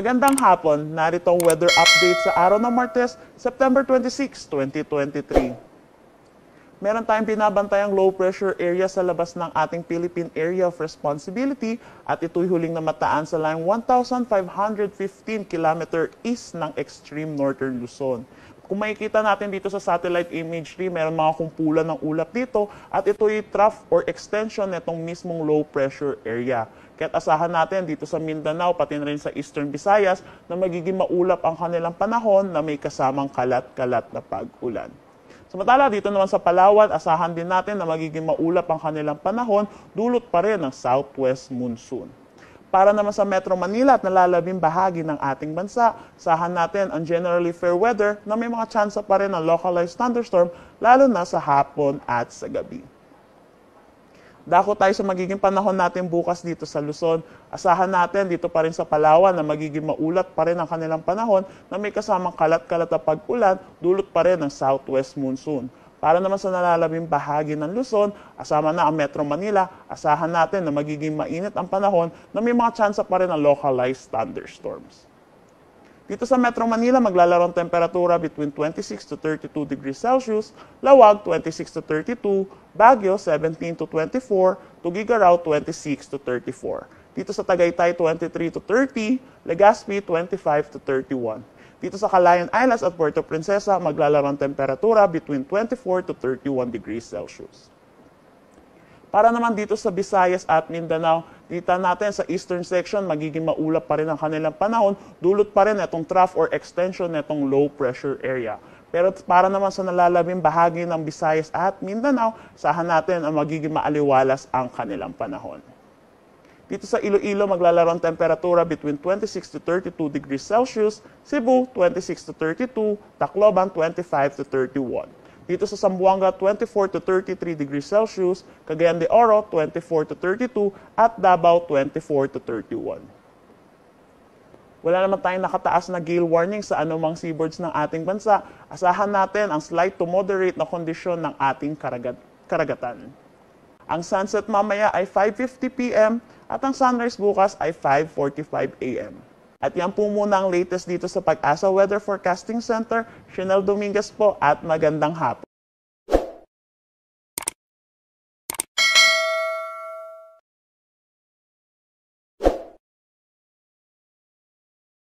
Magandang hapon, narito ang weather update sa araw ng Martes, September 26, 2023. Meron tayong binabantayang low pressure area sa labas ng ating Philippine Area of Responsibility at ito'y huling namataan sa line 1,515 km east ng extreme northern Luzon. Kung makikita natin dito sa satellite imagery, meron mga kumpulan ng ulap dito at ito'y trough or extension nitong mismong low pressure area. Kaya't asahan natin dito sa Mindanao, pati na rin sa Eastern Visayas, na magiging maulap ang kanilang panahon na may kasamang kalat-kalat na pag-ulan. Samantala, dito naman sa Palawan, asahan din natin na magiging maulap ang kanilang panahon, dulot pa rin ng southwest monsoon. Para naman sa Metro Manila at nalalabing bahagi ng ating bansa, asahan natin ang generally fair weather na may mga tsansa pa rin ng localized thunderstorm, lalo na sa hapon at sa gabi. Dako tayo sa magiging panahon natin bukas dito sa Luzon. Asahan natin dito pa rin sa Palawan na magiging maulat pa rin ang kanilang panahon na may kasamang kalat-kalat na pag-ulan, dulot pa rin ng southwest monsoon. Para naman sa nalalabing bahagi ng Luzon, asama na ang Metro Manila, asahan natin na magiging mainit ang panahon na may mga tsansa pa rin ng localized thunderstorms. Dito sa Metro Manila, maglalaro ang temperatura between 26 to 32 degrees Celsius, Lawag 26 to 32, Baguio 17 to 24, Tuguegarao 26 to 34. Dito sa Tagaytay 23 to 30, Legazpi 25 to 31. Dito sa Calayan Islands at Puerto Princesa, maglalaro ang temperatura between 24 to 31 degrees Celsius. Para naman dito sa Visayas at Mindanao, dito natin sa eastern section, magiging maulap pa rin ang kanilang panahon, dulot pa rin itong trough or extension nitong low pressure area. Pero para naman sa nalalabing bahagi ng Visayas at Mindanao, sahan natin ang magiging maaliwalas ang kanilang panahon. Dito sa Iloilo, maglalaro ang temperatura between 26 to 32 degrees Celsius, Cebu 26 to 32, Tacloban 25 to 31. Dito sa Zamboanga, 24 to 33 degrees Celsius, Cagayan de Oro, 24 to 32, at Davao, 24 to 31. Wala naman tayong nakataas na gale warning sa anumang seaboards ng ating bansa. Asahan natin ang slight to moderate na kondisyon ng ating karagatan. Ang sunset mamaya ay 5:50 p.m. at ang sunrise bukas ay 5:45 a.m. At yan po muna ang latest dito sa Pag-asa Weather Forecasting Center. Chanel Dominguez po at magandang hapon.